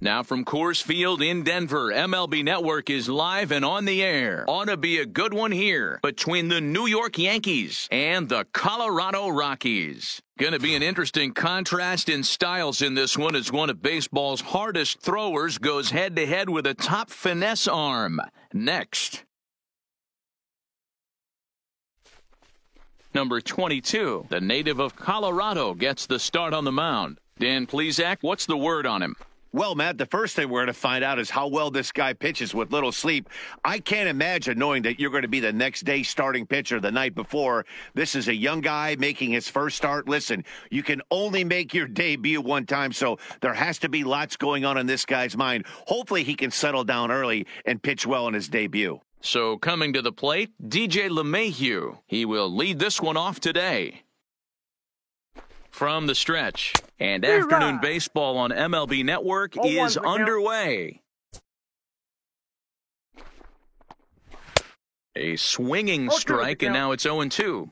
Now from Coors Field in Denver, MLB Network is live and on the air. Ought to be a good one here between the New York Yankees and the Colorado Rockies. Going to be an interesting contrast in styles in this one as one of baseball's hardest throwers goes head-to-head with a top finesse arm. Next. Number 22, the native of Colorado, gets the start on the mound. Dan Plesac, what's the word on him? Well, Matt, the first thing we're going to find out is how well this guy pitches with little sleep. I can't imagine knowing that you're going to be the next day starting pitcher the night before. This is a young guy making his first start. Listen, you can only make your debut one time, so there has to be lots going on in this guy's mind. Hopefully he can settle down early and pitch well in his debut. So coming to the plate, DJ LeMahieu. He will lead this one off today. From the stretch, and afternoon baseball on MLB Network is underway. A swinging strike, and now it's 0-2.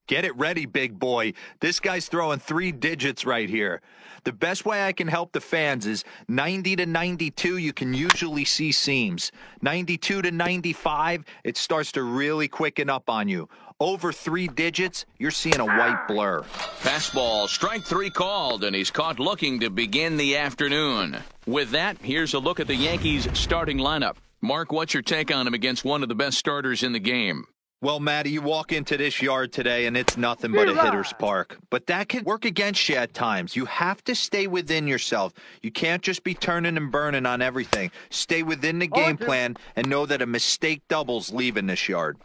Get it ready, big boy. This guy's throwing 3 digits right here. The best way I can help the fans is 90 to 92, you can usually see seams. 92 to 95, it starts to really quicken up on you. Over 3 digits, you're seeing a white blur. Fastball, strike 3 called, and he's caught looking to begin the afternoon. With that, here's a look at the Yankees' starting lineup. Mark, what's your take on him against one of the best starters in the game? Well, Matty, you walk into this yard today, and it's nothing but a hitter's park. But that can work against you at times. You have to stay within yourself. You can't just be turning and burning on everything. Stay within the game plan and know that a mistake doubles leaving this yard.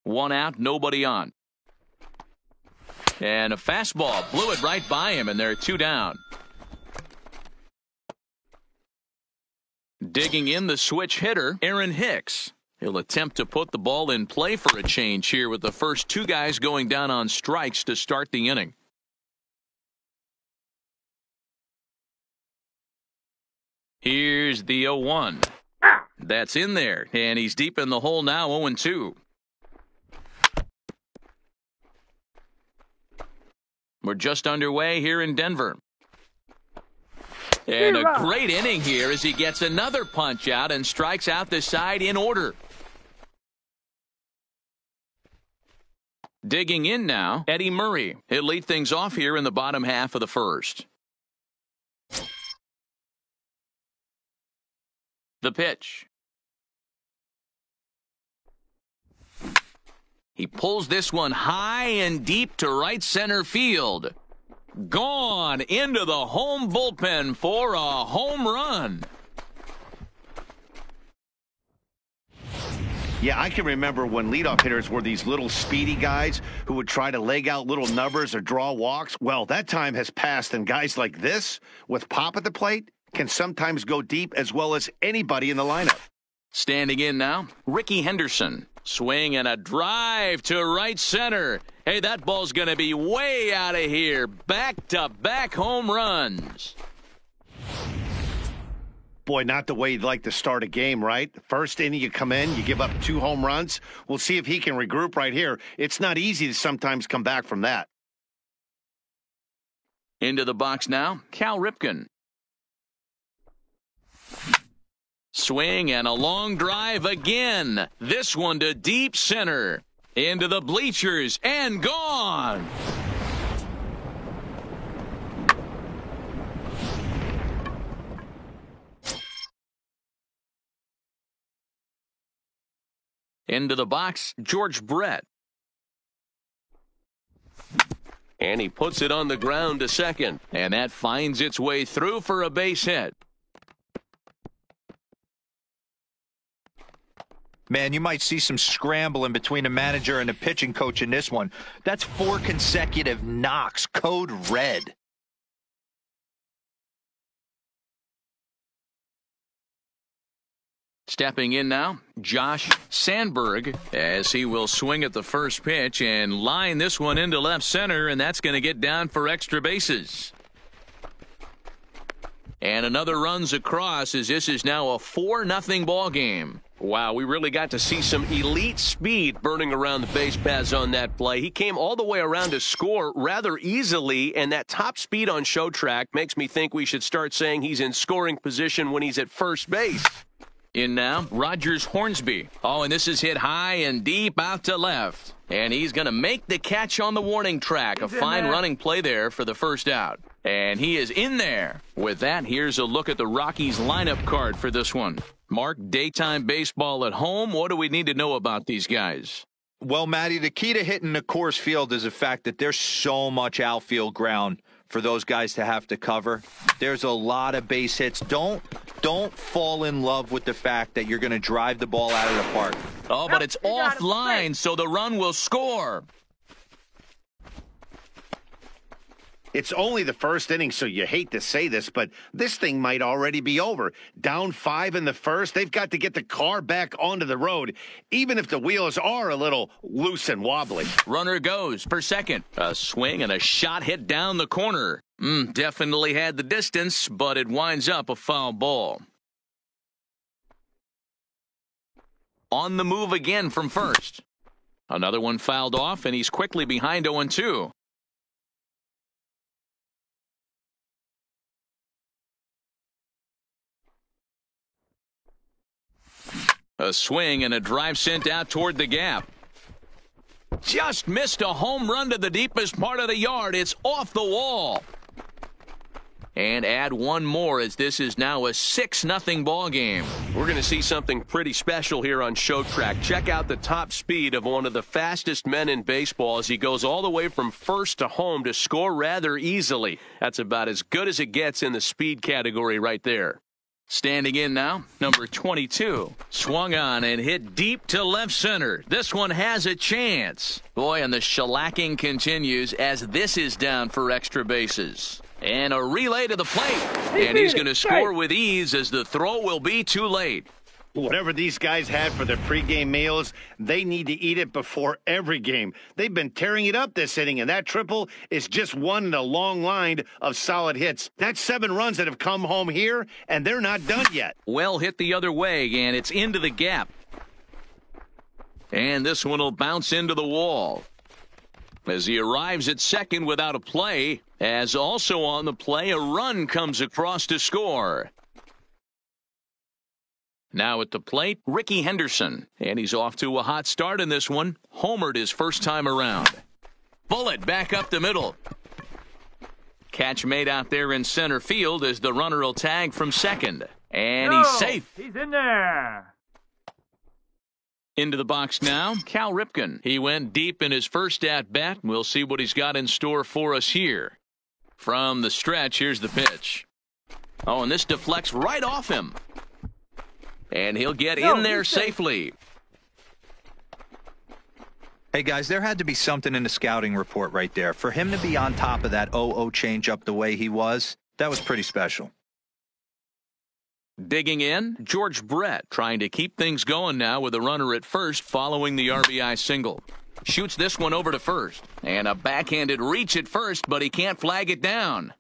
1 out, nobody on. And a fastball blew it right by him, and they're 2 down. Digging in the switch hitter, Aaron Hicks. He'll attempt to put the ball in play for a change here with the first 2 guys going down on strikes to start the inning. Here's the 0-1. That's in there, and he's deep in the hole now, 0-2. We're just underway here in Denver. And a great inning here as he gets another punch out and strikes out the side in order. Digging in now, Eddie Murray. He'll lead things off here in the bottom half of the first. The pitch. He pulls this one high and deep to right center field. Gone into the home bullpen for a home run. Yeah, I can remember when leadoff hitters were these little speedy guys who would try to leg out little numbers or draw walks. Well, that time has passed, and guys like this, with pop at the plate, can sometimes go deep as well as anybody in the lineup. Standing in now, Ricky Henderson. Swing and a drive to right center. Hey, that ball's going to be way out of here. Back-to-back home runs. Boy, not the way you'd like to start a game, right? First inning, you come in, you give up 2 home runs. We'll see if he can regroup right here. It's not easy to sometimes come back from that. Into the box now, Cal Ripken. Swing and a long drive again. This one to deep center. Into the bleachers and gone. Into the box, George Brett. And he puts it on the ground to second. And that finds its way through for a base hit. Man, you might see some scrambling between a manager and a pitching coach in this one. That's 4 consecutive knocks. Code red. Stepping in now, Josh Sandberg, as he will swing at the first pitch and line this one into left center, and that's going to get down for extra bases. And another runs across as this is now a 4-0 ball game. Wow, we really got to see some elite speed burning around the base paths on that play. He came all the way around to score rather easily, and that top speed on Show Track makes me think we should start saying he's in scoring position when he's at first base. In now, Rogers Hornsby. Oh, and this is hit high and deep out to left. And he's going to make the catch on the warning track. A fine running play there for the first out. And he is in there. With that, here's a look at the Rockies lineup card for this one. Mark, daytime baseball at home. What do we need to know about these guys? Well, Matty, the key to hitting the Coors Field is the fact that there's so much outfield ground for those guys to have to cover. There's a lot of base hits. Don't fall in love with the fact that you're going to drive the ball out of the park. Oh, but it's offline, so the run will score. It's only the first inning, so you hate to say this, but this thing might already be over. Down 5 in the first, they've got to get the car back onto the road, even if the wheels are a little loose and wobbly. Runner goes for second. A swing and a shot hit down the corner. Definitely had the distance, but it winds up a foul ball. On the move again from first. Another one fouled off, and he's quickly behind 0-2. A swing and a drive sent out toward the gap. Just missed a home run to the deepest part of the yard. It's off the wall. And add one more as this is now a 6-0 ball game. We're going to see something pretty special here on Show Track. Check out the top speed of one of the fastest men in baseball as he goes all the way from first to home to score rather easily. That's about as good as it gets in the speed category right there. Standing in now, number 22. Swung on and hit deep to left center. This one has a chance. Boy, and the shellacking continues as this is down for extra bases. And a relay to the plate. And he's going to score with ease as the throw will be too late. Whatever these guys had for their pregame meals, they need to eat it before every game. They've been tearing it up this inning, and that triple is just one in a long line of solid hits. That's 7 runs that have come home here, and they're not done yet. Well hit the other way, and it's into the gap. And this one will bounce into the wall. As he arrives at second without a play, as also on the play, a run comes across to score. Now at the plate, Ricky Henderson. And he's off to a hot start in this one. Homered his first time around. Bullet back up the middle. Catch made out there in center field as the runner will tag from second. And he's safe. He's in there. Into the box now, Cal Ripken. He went deep in his first at-bat. We'll see what he's got in store for us here. From the stretch, here's the pitch. Oh, and this deflects right off him. And he'll get in there safely. Hey, guys, there had to be something in the scouting report right there. For him to be on top of that 0-0 changeup the way he was, that was pretty special. Digging in, George Brett trying to keep things going now with a runner at first following the RBI single. Shoots this one over to first. And a backhanded reach at first, but he can't flag it down.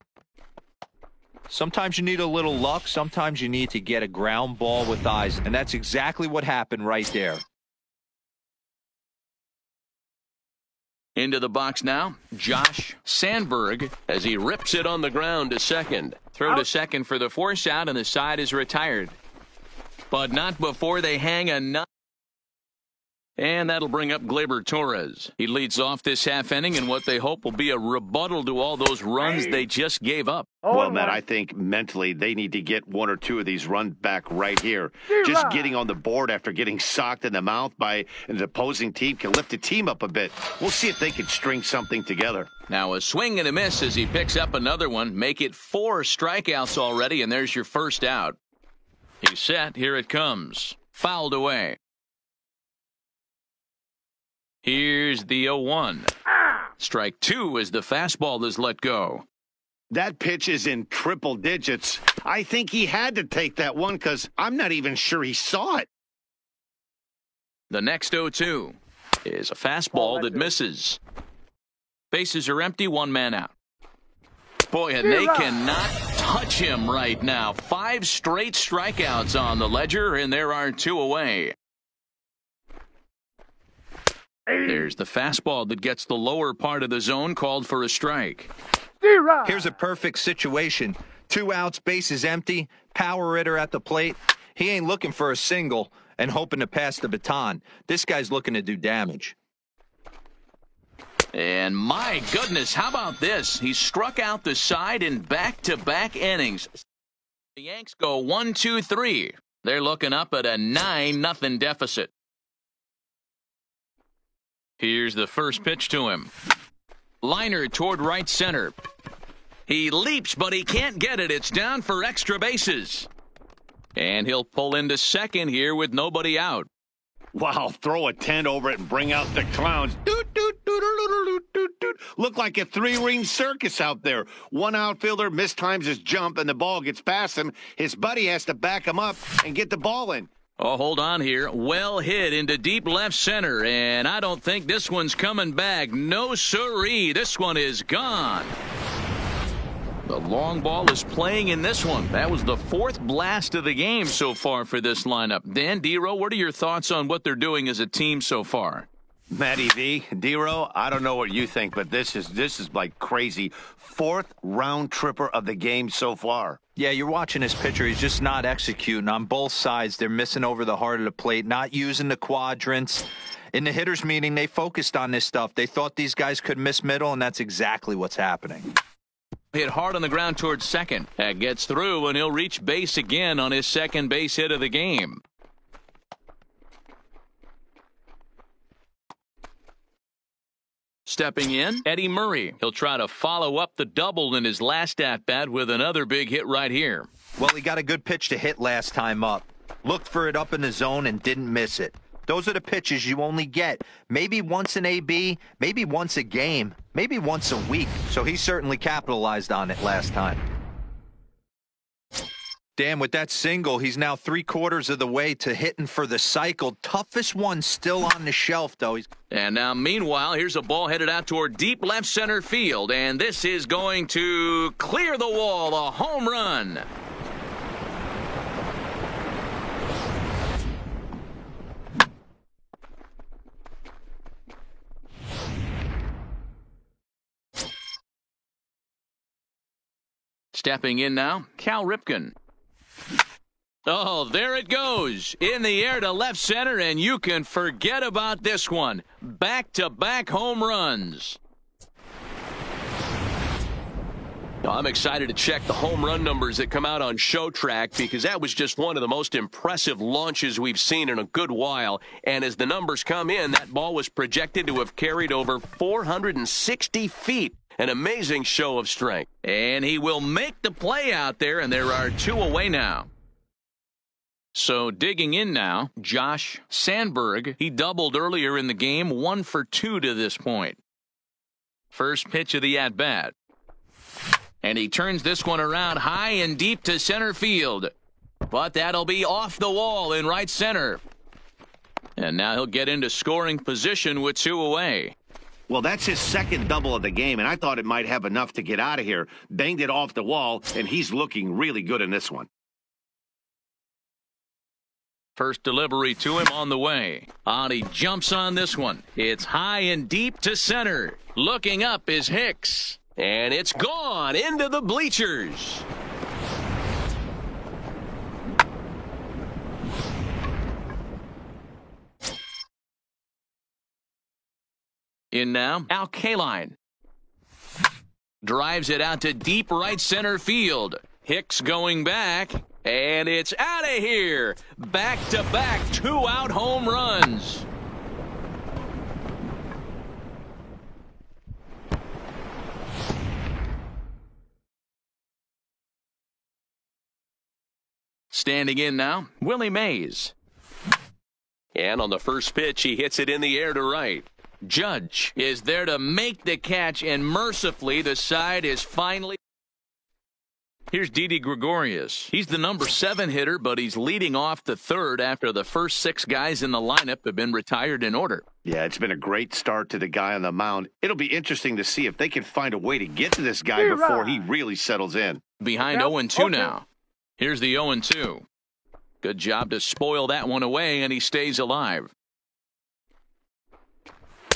Sometimes you need a little luck. Sometimes you need to get a ground ball with eyes. And that's exactly what happened right there. Into the box now, Josh Sandberg as he rips it on the ground to second. Throw to second for the force out, and the side is retired. But not before they hang a and that'll bring up Gleyber Torres. He leads off this half inning in what they hope will be a rebuttal to all those runs they just gave up. Well, Matt, I think mentally they need to get 1 or 2 of these runs back right here. Just getting on the board after getting socked in the mouth by an opposing team can lift the team up a bit. We'll see if they can string something together. Now a swing and a miss as he picks up another one. Make it 4 strikeouts already, and there's your first out. He's set. Here it comes. Fouled away. Here's the 0-1. Strike 2 as the fastball is let go. That pitch is in triple digits. I think he had to take that one because I'm not even sure he saw it. The next 0-2 is a fastball that misses. Bases are empty, 1 man out. Boy, and they cannot touch him right now. 5 straight strikeouts on the ledger, and there are 2 away. There's the fastball that gets the lower part of the zone, called for a strike. Here's a perfect situation. 2 outs, bases empty, power hitter at the plate. He ain't looking for a single and hoping to pass the baton. This guy's looking to do damage. And my goodness, how about this? He struck out the side in back-to-back innings. The Yanks go 1, 2, 3. They're looking up at a 9-0 deficit. Here's the first pitch to him. Liner toward right center. He leaps, but he can't get it. It's down for extra bases. And he'll pull into second here with nobody out. Wow, throw a tent over it and bring out the clowns. Doot, doot, doot, doot, doot, doot, doot. Look like a 3-ring circus out there. One outfielder mistimes his jump and the ball gets past him. His buddy has to back him up and get the ball in. Oh, hold on here. Well hit into deep left center, and I don't think this one's coming back. No siree. This one is gone. The long ball is playing in this one. That was the 4th blast of the game so far for this lineup. Dan, D-Row, what are your thoughts on what they're doing as a team so far? Matty V, D-Row, I don't know what you think, but this is like crazy. 4th round tripper of the game so far. Yeah, you're watching this pitcher. He's just not executing on both sides. They're missing over the heart of the plate, not using the quadrants. In the hitters meeting, they focused on this stuff. They thought these guys could miss middle, and that's exactly what's happening. Hit hard on the ground towards second. That gets through, and he'll reach base again on his second base hit of the game. Stepping in, Eddie Murray. He'll try to follow up the double in his last at-bat with another big hit right here. Well, he got a good pitch to hit last time up. Looked for it up in the zone and didn't miss it. Those are the pitches you only get maybe once an AB, maybe once a game, maybe once a week. So he certainly capitalized on it last time. Dan, with that single, he's now 3/4 of the way to hitting for the cycle. Toughest one still on the shelf, though. And now, meanwhile, here's a ball headed out toward deep left center field, and this is going to clear the wall, a home run. Stepping in now, Cal Ripken. Oh, there it goes. In the air to left center, and you can forget about this one. Back-to-back home runs. I'm excited to check the home run numbers that come out on ShowTrack because that was just one of the most impressive launches we've seen in a good while. And as the numbers come in, that ball was projected to have carried over 460 feet. An amazing show of strength. And he will make the play out there, and there are 2 away now. So digging in now, Josh Sandberg. He doubled earlier in the game, 1 for 2 to this point. First pitch of the at-bat. And he turns this one around high and deep to center field. But that'll be off the wall in right center. And now he'll get into scoring position with 2 away. Well, that's his second double of the game, and I thought it might have enough to get out of here. Banged it off the wall, and he's looking really good in this one. First delivery to him on the way. He jumps on this one. It's high and deep to center. Looking up is Hicks. And it's gone into the bleachers. In now, Al Kaline. Drives it out to deep right center field. Hicks going back, and it's out of here. Back-to-back 2-out home runs. Standing in now, Willie Mays. And on the first pitch, he hits it in the air to right. Judge is there to make the catch, and mercifully, the side is finally... Here's Didi Gregorius. He's the number 7 hitter, but he's leading off the third after the first 6 guys in the lineup have been retired in order. Yeah, it's been a great start to the guy on the mound. It'll be interesting to see if they can find a way to get to this guy before he really settles in. Behind 0-2 now. Here's the 0-2. Good job to spoil that one away, and he stays alive.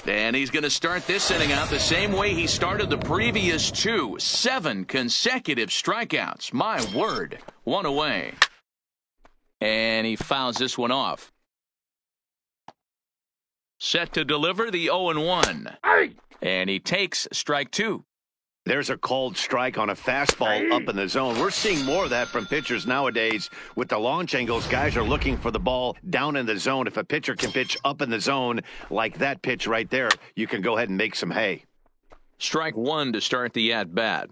And he's going to start this inning out the same way he started the previous 2. 7 consecutive strikeouts. My word. 1 away. And he fouls this one off. Set to deliver the 0-1. And he takes strike 2. There's a called strike on a fastball up in the zone. We're seeing more of that from pitchers nowadays. With the launch angles, guys are looking for the ball down in the zone. If a pitcher can pitch up in the zone like that pitch right there, you can go ahead and make some hay. Strike 1 to start the at-bat.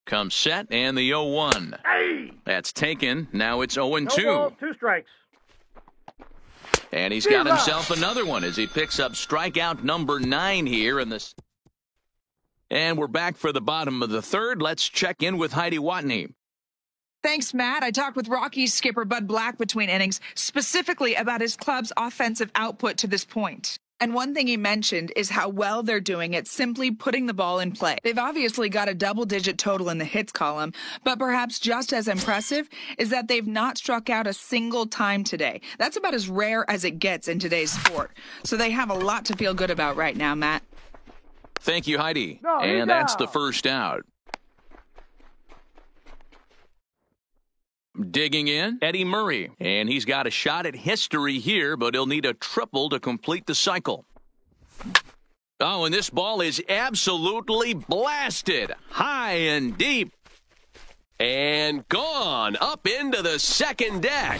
Comes set, and the 0-1. That's taken. Now it's 0-2. No ball, 2 strikes. And he's got himself another one as he picks up strikeout number 9 here in this. And we're back for the bottom of the third. Let's check in with Heidi Watney. Thanks, Matt. I talked with Rockies skipper Bud Black between innings, specifically about his club's offensive output to this point. And one thing he mentioned is how well they're doing at simply putting the ball in play. They've obviously got a double-digit total in the hits column, but perhaps just as impressive is that they've not struck out a single time today. That's about as rare as it gets in today's sport. So they have a lot to feel good about right now, Matt. Thank you, Heidi. And that's the first out. Digging in, Eddie Murray. And he's got a shot at history here, but he'll need a triple to complete the cycle. Oh, and this ball is absolutely blasted. High and deep. And gone up into the second deck.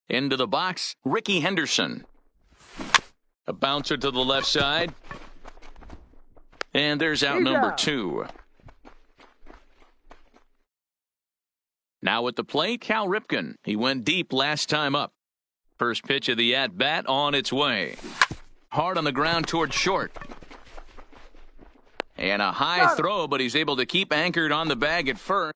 Into the box, Ricky Henderson. A bouncer to the left side. And there's out number 2. Now at the plate, Cal Ripken. He went deep last time up. First pitch of the at-bat on its way. Hard on the ground towards short. And a high throw, but he's able to keep anchored on the bag at first.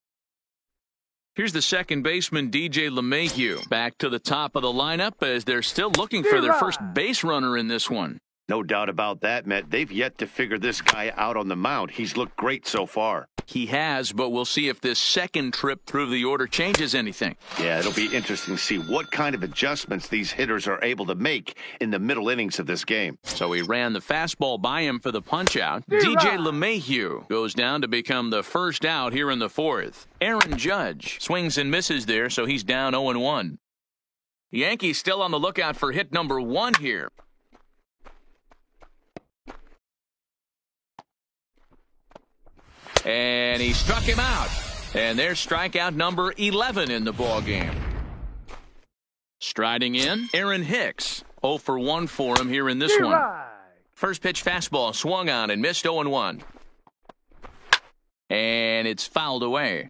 Here's the second baseman, DJ LeMahieu, back to the top of the lineup as they're still looking for their first base runner in this one. No doubt about that, Matt. They've yet to figure this guy out on the mound. He's looked great so far. He has, but we'll see if this second trip through the order changes anything. Yeah, it'll be interesting to see what kind of adjustments these hitters are able to make in the middle innings of this game. So he ran the fastball by him for the punch-out. DJ LeMahieu goes down to become the first out here in the fourth. Aaron Judge swings and misses there, so he's down 0-1. The Yankees still on the lookout for hit number 1 here. And he struck him out. And there's strikeout number 11 in the ballgame. Striding in, Aaron Hicks. 0 for 1 for him here in this one. First pitch fastball swung on and missed 0-1. And it's fouled away.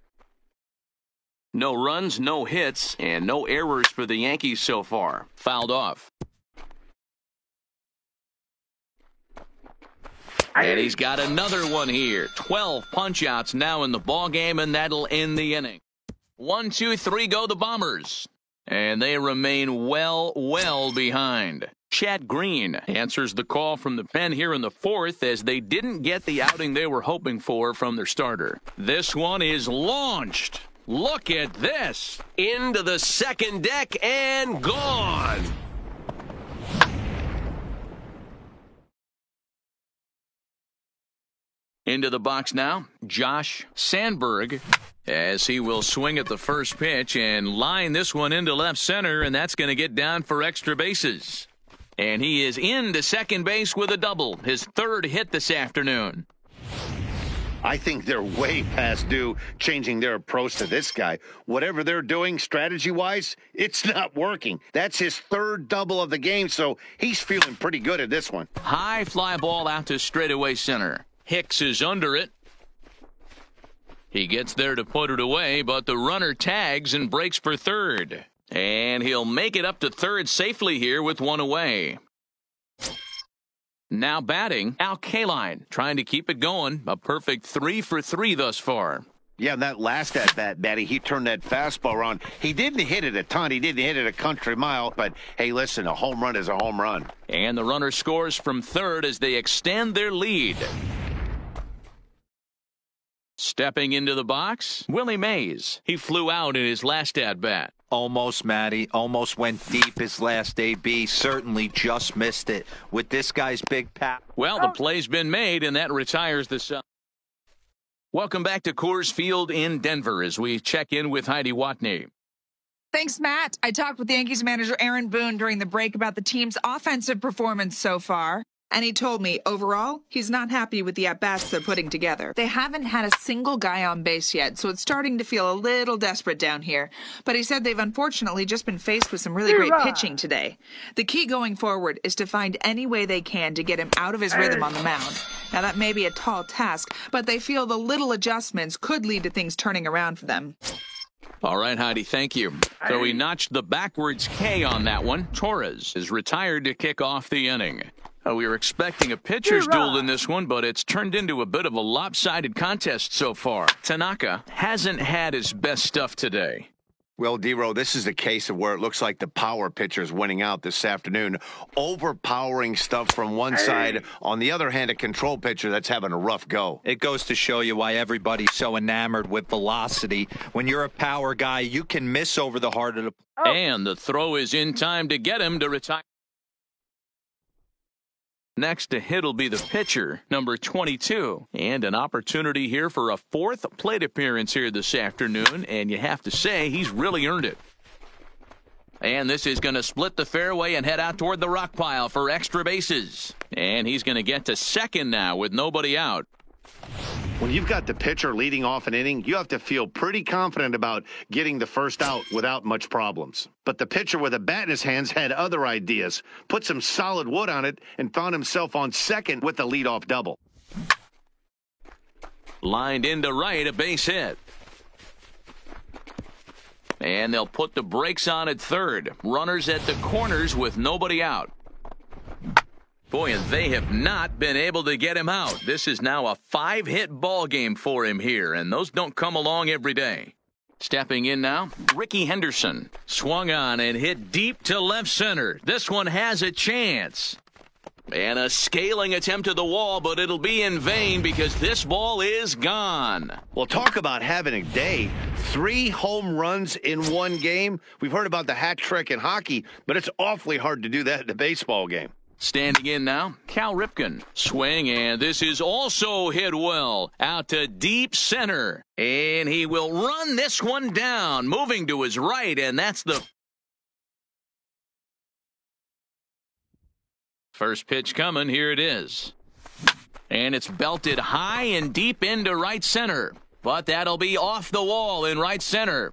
No runs, no hits, and no errors for the Yankees so far. Fouled off. And he's got another one here. 12 punch-outs now in the ballgame, and that'll end the inning. 1, 2, 3 go the Bombers. And they remain well behind. Chad Green answers the call from the pen here in the fourth as they didn't get the outing they were hoping for from their starter. This one is launched. Look at this. Into the second deck and gone. Into the box now, Josh Sandberg, as he will swing at the first pitch and line this one into left center, and that's going to get down for extra bases. And he is into second base with a double, his third hit this afternoon. I think they're way past due changing their approach to this guy. Whatever they're doing strategy-wise, it's not working. That's his third double of the game, so he's feeling pretty good at this one. High fly ball out to straightaway center. Hicks is under it. He gets there to put it away, but the runner tags and breaks for third. And he'll make it up to third safely here with one away. Now batting, Al Kaline, trying to keep it going. A perfect 3 for 3 thus far. Yeah, and that last at-bat, Matty, he turned that fastball around. He didn't hit it a ton. He didn't hit it a country mile. But, hey, listen, a home run is a home run. And the runner scores from third as they extend their lead. Stepping into the box, Willie Mays. He flew out in his last at-bat. Almost, Matty. Almost went deep his last AB. Certainly just missed it with this guy's big pat. Well, the play's been made, and that retires the side. Welcome back to Coors Field in Denver as we check in with Heidi Watney. Thanks, Matt. I talked with Yankees manager Aaron Boone during the break about the team's offensive performance so far. And he told me, overall, he's not happy with the at-bats they're putting together. They haven't had a single guy on base yet, so it's starting to feel a little desperate down here. But he said they've unfortunately just been faced with some really great pitching today. The key going forward is to find any way they can to get him out of his rhythm on the mound. Now, that may be a tall task, but they feel the little adjustments could lead to things turning around for them. All right, Heidi, thank you. So he notched the backwards K on that one. Torres is retired to kick off the inning. We were expecting a pitcher's duel in this one, but it's turned into a bit of a lopsided contest so far. Tanaka hasn't had his best stuff today. Well, D-Row, this is a case of where it looks like the power pitcher's winning out this afternoon. Overpowering stuff from one side. On the other hand, a control pitcher that's having a rough go. It goes to show you why everybody's so enamored with velocity. When you're a power guy, you can miss over the heart of the... And the throw is in time to get him to retire. Next to hit will be the pitcher, number 22. And an opportunity here for a fourth plate appearance here this afternoon. And you have to say, he's really earned it. And this is going to split the fairway and head out toward the rock pile for extra bases. And he's going to get to second now with nobody out. When you've got the pitcher leading off an inning, you have to feel pretty confident about getting the first out without much problems. But the pitcher with a bat in his hands had other ideas, put some solid wood on it, and found himself on second with the leadoff double. Lined into right, a base hit. And they'll put the brakes on at third. Runners at the corners with nobody out. Boy, and they have not been able to get him out. This is now a 5-hit ball game for him here, and those don't come along every day. Stepping in now, Ricky Henderson. Swung on and hit deep to left center. This one has a chance. And a scaling attempt to the wall, but it'll be in vain because this ball is gone. Well, talk about having a day. 3 home runs in one game. We've heard about the hat trick in hockey, but it's awfully hard to do that in a baseball game. Standing in now, Cal Ripken. Swing, and this is also hit well. Out to deep center. And he will run this one down, moving to his right, and that's the first pitch coming. Here it is. And it's belted high and deep into right center. But that'll be off the wall in right center.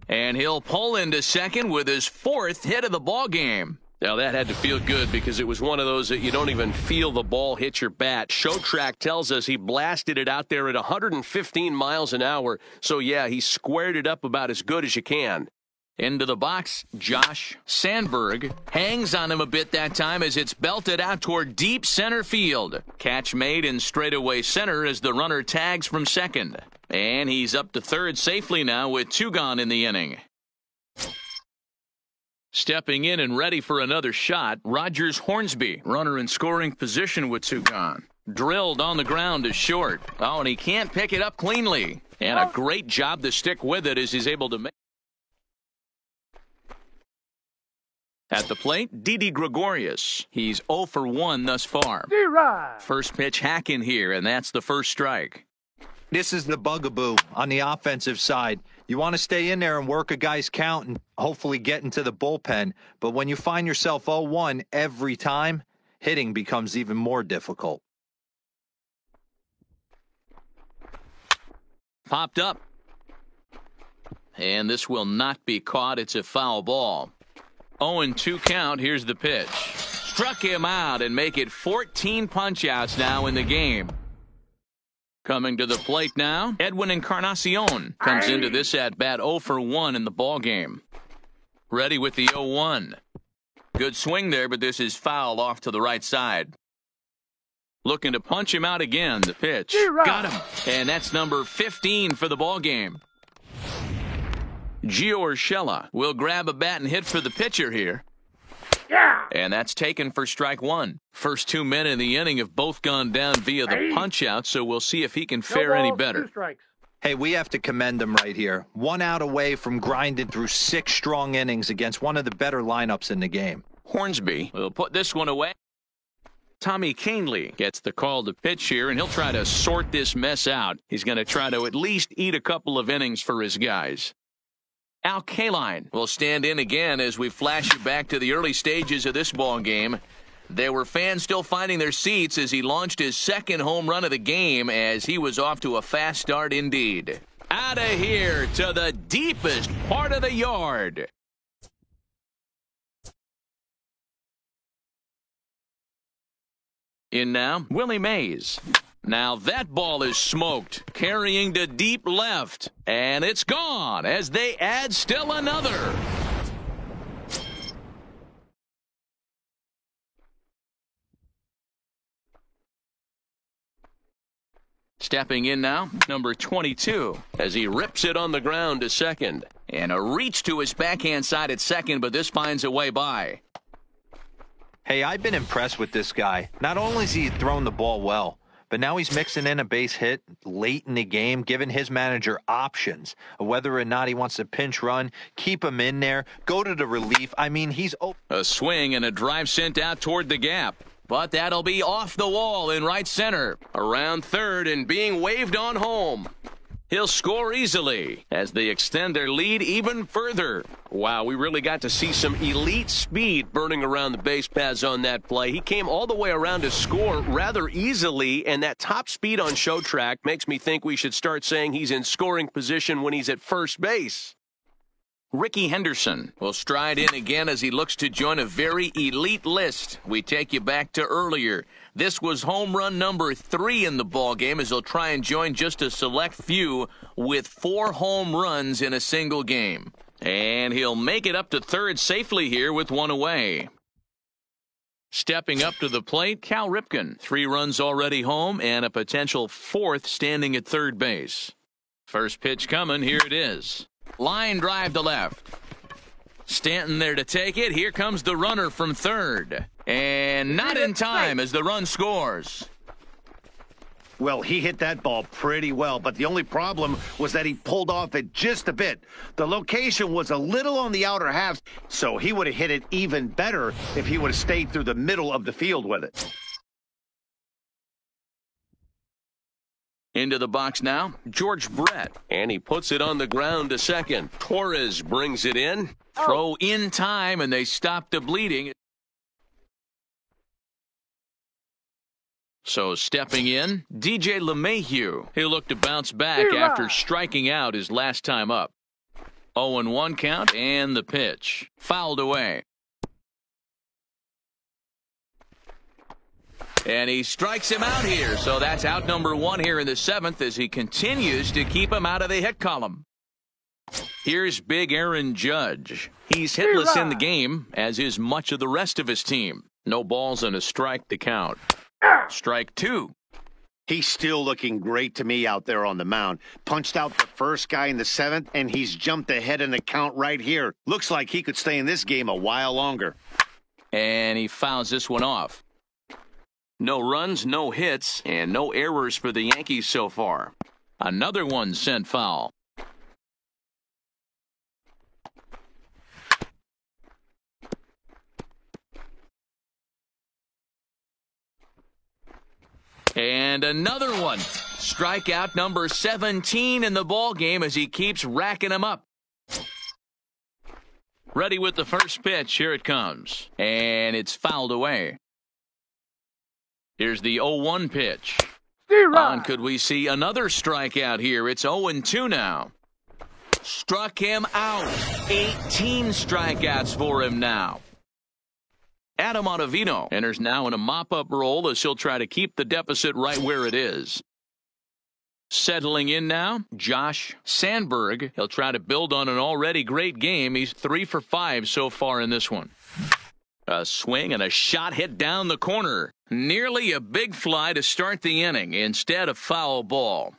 And he'll pull into second with his 4th hit of the ball game. Now, that had to feel good because it was one of those that you don't even feel the ball hit your bat. Show Track tells us he blasted it out there at 115 miles an hour. So, yeah, he squared it up about as good as you can. Into the box, Josh Sandberg hangs on him a bit that time as it's belted out toward deep center field. Catch made in straightaway center as the runner tags from second. And he's up to third safely now with 2 gone in the inning. Stepping in and ready for another shot, Rogers Hornsby, runner in scoring position with 2 gone. Drilled on the ground to short. Oh, and he can't pick it up cleanly. And a great job to stick with it as he's able to make. At the plate, Didi Gregorius. He's 0 for 1 thus far. First pitch hack in here, and that's the first strike. This is the bugaboo on the offensive side. You want to stay in there and work a guy's count and hopefully get into the bullpen. But when you find yourself 0-1 every time, hitting becomes even more difficult. Popped up. And this will not be caught. It's a foul ball. 0-2 count. Here's the pitch. Struck him out and make it 14 punch-outs now in the game. Coming to the plate now, Edwin Encarnacion comes into this at-bat 0 for 1 in the ballgame. Ready with the 0-1. Good swing there, but this is fouled off to the right side. Looking to punch him out again. The pitch. Got him. And that's number 15 for the ball game. Gio Urshela will grab a bat and hit for the pitcher here. Yeah. And that's taken for strike one. First 2 men in the inning have both gone down via the punch-out, so we'll see if he can fare any better. Hey, we have to commend him right here. 1 out away from grinding through 6 strong innings against one of the better lineups in the game. Hornsby will put this one away. Tommy Kahnle gets the call to pitch here, and he'll try to sort this mess out. He's going to try to at least eat a couple of innings for his guys. Al Kaline will stand in again as we flash you back to the early stages of this ball game. There were fans still finding their seats as he launched his second home run of the game as he was off to a fast start indeed. Out of here to the deepest part of the yard. In now, Willie Mays. Now that ball is smoked, carrying to deep left. And it's gone as they add still another. Stepping in now, number 22, as he rips it on the ground to second. And a reach to his backhand side at second, but this finds a way by. Hey, I've been impressed with this guy. Not only has he thrown the ball well, but now he's mixing in a base hit late in the game, giving his manager options of whether or not he wants to pinch run, keep him in there, go to the relief. I mean, he's open. A swing and a drive sent out toward the gap. But that'll be off the wall in right center. Around third and being waved on home. He'll score easily as they extend their lead even further. Wow, we really got to see some elite speed burning around the base paths on that play. He came all the way around to score rather easily, and that top speed on Show Track makes me think we should start saying he's in scoring position when he's at first base. Ricky Henderson will stride in again as he looks to join a very elite list. We take you back to earlier. This was home run number 3 in the ballgame as he'll try and join just a select few with 4 home runs in a single game. And he'll make it up to third safely here with 1 away. Stepping up to the plate, Cal Ripken. 3 runs already home and a potential 4th standing at third base. First pitch coming, here it is. Line drive to left. Stanton there to take it. Here comes the runner from third. And not in time as the run scores. Well, he hit that ball pretty well, but the only problem was that he pulled off it just a bit. The location was a little on the outer half, so he would have hit it even better if he would have stayed through the middle of the field with it. Into the box now, George Brett. And he puts it on the ground to second. Torres brings it in. Throw in time, and they stop the bleeding. So stepping in, DJ LeMahieu. He'll look to bounce back after striking out his last time up. 0-1 count, and the pitch. Fouled away. And he strikes him out here, so that's out number 1 here in the 7th as he continues to keep him out of the hit column. Here's big Aaron Judge. He's hitless in the game, as is much of the rest of his team. No balls and a strike to count. Strike 2. He's still looking great to me out there on the mound. Punched out the first guy in the 7th, and he's jumped ahead in the count right here. Looks like he could stay in this game a while longer. And he fouls this one off. No runs, no hits, and no errors for the Yankees so far. Another one sent foul. And another one. Strikeout number 17 in the ball game as he keeps racking them up. Ready with the first pitch. Here it comes. And it's fouled away. Here's the 0-1 pitch. Could we see another strikeout here? It's 0-2 now. Struck him out. 18 strikeouts for him now. Adam Ottavino enters now in a mop-up role as he'll try to keep the deficit right where it is. Settling in now, Josh Sandberg. He'll try to build on an already great game. He's 3 for 5 so far in this one. A swing and a shot hit down the corner. Nearly a big fly to start the inning instead of foul ball.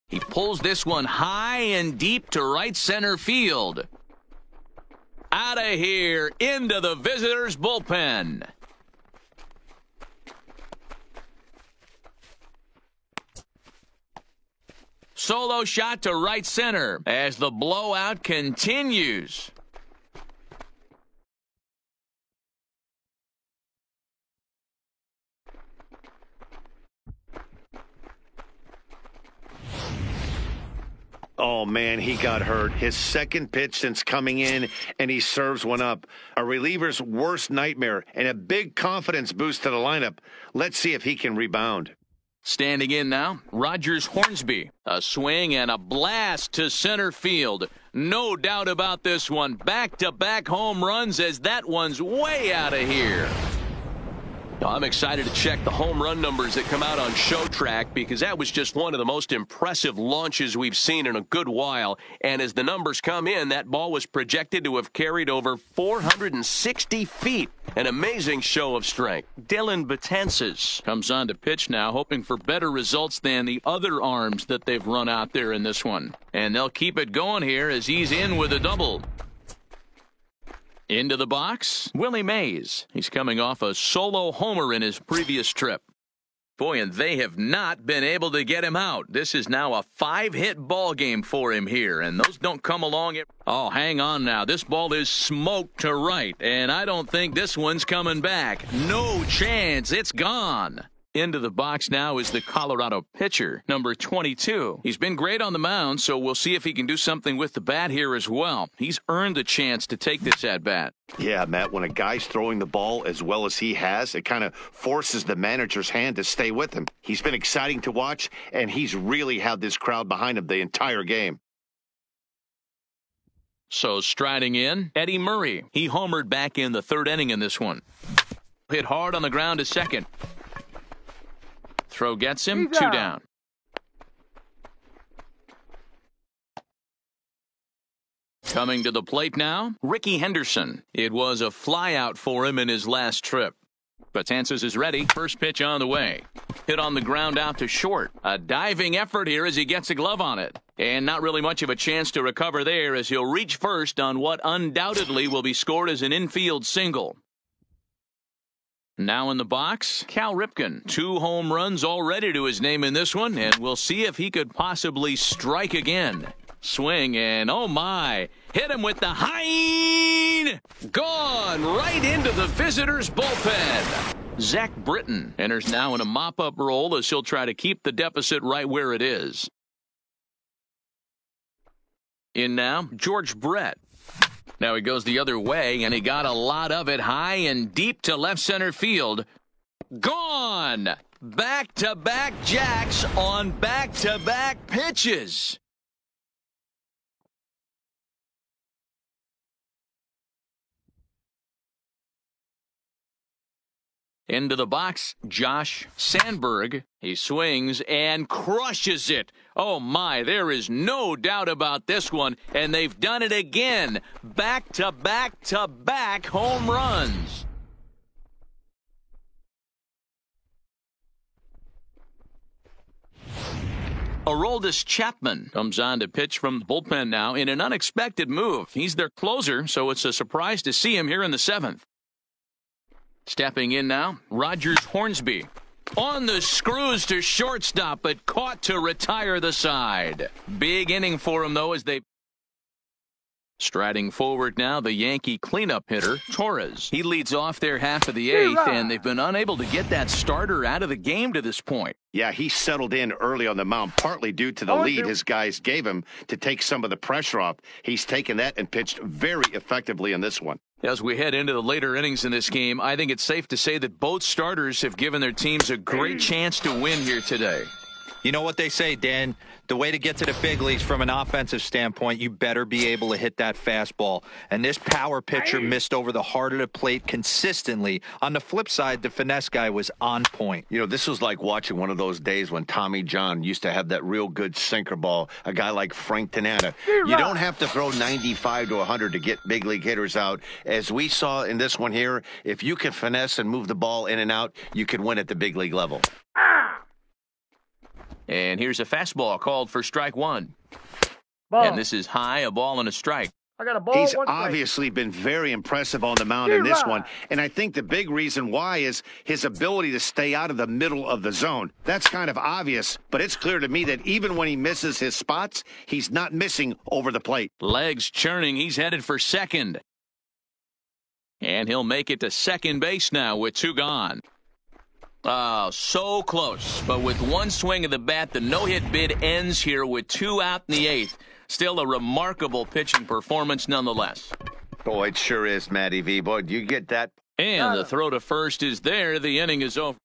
He pulls this one high and deep to right center field. Out of here, into the visitors' bullpen. Solo shot to right center as the blowout continues. Oh, man, he got hurt. His second pitch since coming in, and he serves one up. A reliever's worst nightmare and a big confidence boost to the lineup. Let's see if he can rebound. Standing in now, Rogers Hornsby. A swing and a blast to center field. No doubt about this one. Back-to-back home runs as that one's way out of here. I'm excited to check the home run numbers that come out on Show Track because that was just one of the most impressive launches we've seen in a good while. And as the numbers come in, that ball was projected to have carried over 460 feet. An amazing show of strength. Dylan Betances comes on to pitch now, hoping for better results than the other arms that they've run out there in this one. And they'll keep it going here as he's in with a double. Into the box, Willie Mays. He's coming off a solo homer in his previous trip. Boy, and they have not been able to get him out. This is now a 5-hit ball game for him here, and those don't come along. Oh, hang on now. This ball is smoked to right, and I don't think this one's coming back. No chance. It's gone. Into the box now is the Colorado pitcher, number 22. He's been great on the mound, so we'll see if he can do something with the bat here as well. He's earned the chance to take this at-bat. Yeah, Matt, when a guy's throwing the ball as well as he has, it kind of forces the manager's hand to stay with him. He's been exciting to watch, and he's really had this crowd behind him the entire game. So striding in, Eddie Murray. He homered back in the third inning in this one. Hit hard on the ground to second. Throw gets him, 2 down. Coming to the plate now, Ricky Henderson. It was a flyout for him in his last trip. Betances is ready. First pitch on the way. Hit on the ground out to short. A diving effort here as he gets a glove on it. And not really much of a chance to recover there as he'll reach first on what undoubtedly will be scored as an infield single. Now in the box, Cal Ripken. 2 home runs already to his name in this one, and we'll see if he could possibly strike again. Swing, and oh my, hit him with the high. Gone right into the visitors' bullpen. Zach Britton enters now in a mop-up role as he'll try to keep the deficit right where it is. In now, George Brett. Now he goes the other way, and he got a lot of it high and deep to left center field. Gone! Back-to-back jacks on back-to-back pitches. Into the box, Josh Sandberg. He swings and crushes it. Oh my, there is no doubt about this one, and they've done it again. Back-to-back-to-back home runs. Aroldis Chapman comes on to pitch from the bullpen now in an unexpected move. He's their closer, so it's a surprise to see him here in the 7th. Stepping in now, Rogers Hornsby. On the screws to shortstop, but caught to retire the side. Big inning for him, though, as they... Striding forward now, the Yankee cleanup hitter, Torres. He leads off their half of the 8th, and they've been unable to get that starter out of the game to this point. Yeah, he settled in early on the mound, partly due to the lead his guys gave him to take some of the pressure off. He's taken that and pitched very effectively in this one. As we head into the later innings in this game, I think it's safe to say that both starters have given their teams a great chance to win here today. You know what they say, Dan? The way to get to the big leagues from an offensive standpoint, you better be able to hit that fastball. And this power pitcher missed over the heart of the plate consistently. On the flip side, the finesse guy was on point. You know, this was like watching one of those days when Tommy John used to have that real good sinker ball, a guy like Frank Tanana. You don't have to throw 95 to 100 to get big league hitters out. As we saw in this one here, if you can finesse and move the ball in and out, you can win at the big league level. And here's a fastball called for strike one. Ball. And this is high, a ball and a strike. I got a ball. He's one strike. obviously been very impressive on the mound in this one. And I think the big reason why is his ability to stay out of the middle of the zone. That's kind of obvious, but it's clear to me that even when he misses his spots, he's not missing over the plate. Legs churning. He's headed for second. And he'll make it to second base now with two gone. Oh, so close. But with one swing of the bat, the no-hit bid ends here with two out in the eighth. Still a remarkable pitching performance nonetheless. Boy, it sure is, Matty V. Boy, do you get that? And the throw to first is there. The inning is over.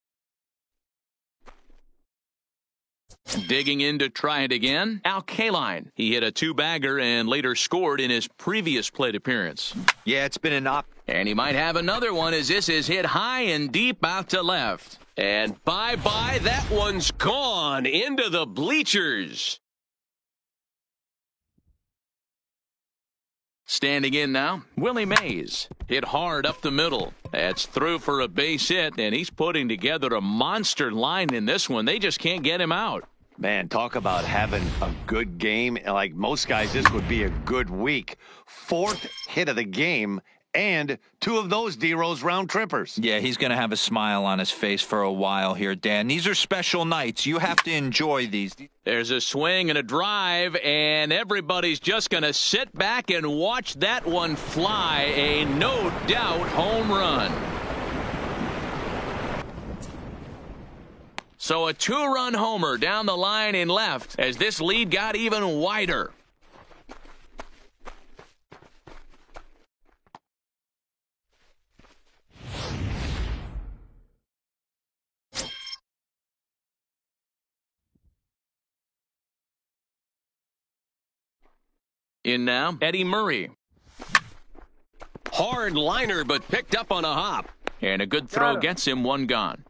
Digging in to try it again, Al Kaline. He hit a two-bagger and later scored in his previous plate appearance. Yeah, it's been an op. And he might have another one as this is hit high and deep out to left. And bye-bye, that one's gone into the bleachers. Standing in now, Willie Mays. Hit hard up the middle. That's through for a base hit, and he's putting together a monster line in this one. They just can't get him out. Man, talk about having a good game. Like most guys, this would be a good week. Fourth hit of the game, and two of those D-Rose round trippers. Yeah, he's going to have a smile on his face for a while here, Dan. These are special nights. You have to enjoy these. There's a swing and a drive, and everybody's just going to sit back and watch that one fly. A no-doubt home run. So a two-run homer down the line in left as this lead got even wider. In now, Eddie Murray. Hard liner, but picked up on a hop. And a good throw gets him one gone.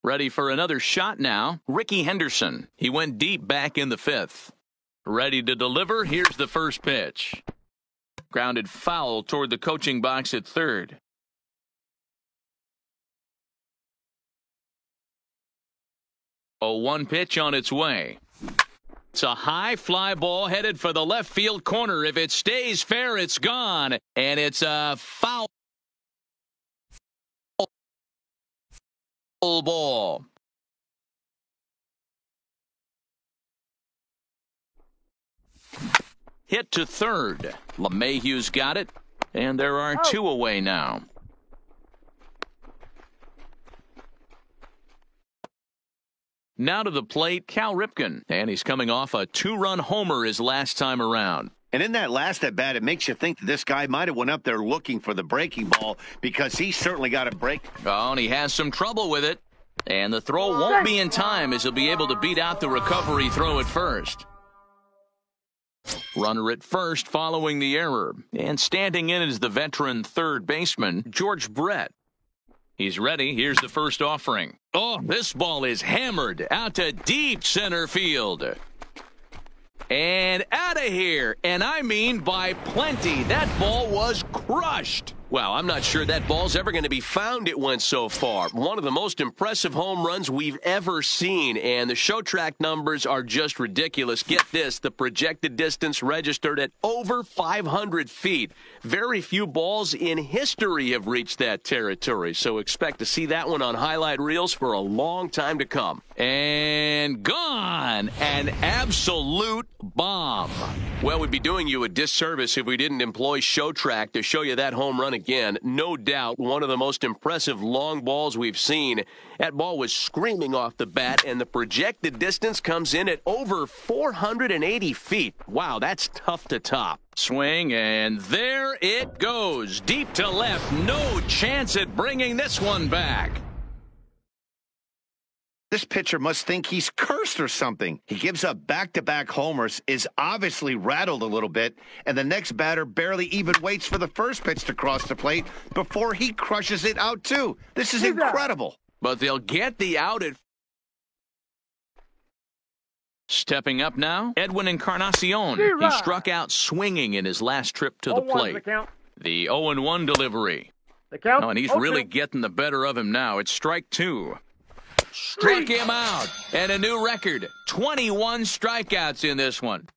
Ready for another shot now, Ricky Henderson. He went deep back in the fifth. Ready to deliver, here's the first pitch. Grounded foul toward the coaching box at third. A 1 pitch on its way. It's a high fly ball headed for the left field corner. If it stays fair, it's gone. And it's a foul ball. Hit to third. LeMahieu's got it. And there are two away now. Now to the plate, Cal Ripken. And he's coming off a two-run homer his last time around. And in that last at-bat, it makes you think that this guy might have went up there looking for the breaking ball because he certainly got a break. Oh, and he has some trouble with it. And the throw won't be in time as he'll be able to beat out the recovery throw at first. Runner at first following the error. And standing in is the veteran third baseman, George Brett. He's ready. Here's the first offering. Oh, this ball is hammered out to deep center field. And out of here. And I mean by plenty. That ball was crushed. Well, I'm not sure that ball's ever going to be found. It went so far. One of the most impressive home runs we've ever seen. And the show track numbers are just ridiculous. Get this, the projected distance registered at over 500 feet. Very few balls in history have reached that territory. So expect to see that one on highlight reels for a long time to come. And gone. An absolute bomb. Well, we'd be doing you a disservice if we didn't employ show track to show you that home run again. No doubt one of the most impressive long balls we've seen. That ball was screaming off the bat, and the projected distance comes in at over 480 feet. Wow, that's tough to top. Swing, and there it goes. Deep to left. No chance at bringing this one back. This pitcher must think he's cursed or something. He gives up back-to-back homers, is obviously rattled a little bit, and the next batter barely even waits for the first pitch to cross the plate before he crushes it out, too. This is incredible. But they'll get the out at... Stepping up now, Edwin Encarnacion. He struck out swinging in his last trip to the plate. The 0-1 delivery. Oh, and he's really getting the better of him now. It's strike two. Struck him out. And a new record. 21 strikeouts in this one.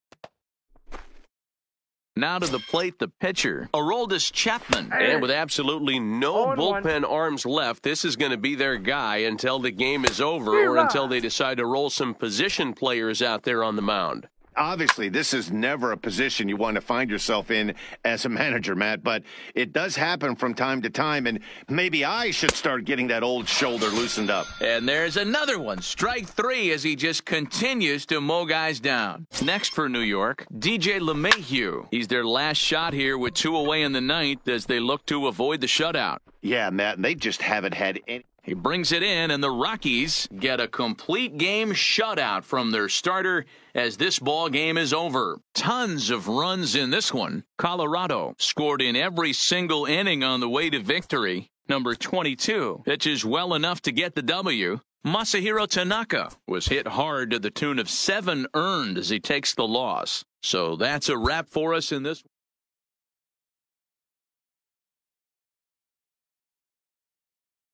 Now to the plate, the pitcher, Aroldis Chapman. And with absolutely no bullpen arms left, this is going to be their guy until the game is over or until they decide to roll some position players out there on the mound. Obviously, this is never a position you want to find yourself in as a manager, Matt, but it does happen from time to time, and maybe I should start getting that old shoulder loosened up. And there's another one, strike three, as he just continues to mow guys down. Next for New York, DJ LeMahieu. He's their last shot here with 2 away in the ninth as they look to avoid the shutout. Yeah, Matt, and they just haven't had any. He brings it in, and the Rockies get a complete game shutout from their starter as this ball game is over. Tons of runs in this one. Colorado scored in every single inning on the way to victory. Number 22 pitches well enough to get the W. Masahiro Tanaka was hit hard to the tune of 7 earned as he takes the loss. So that's a wrap for us in this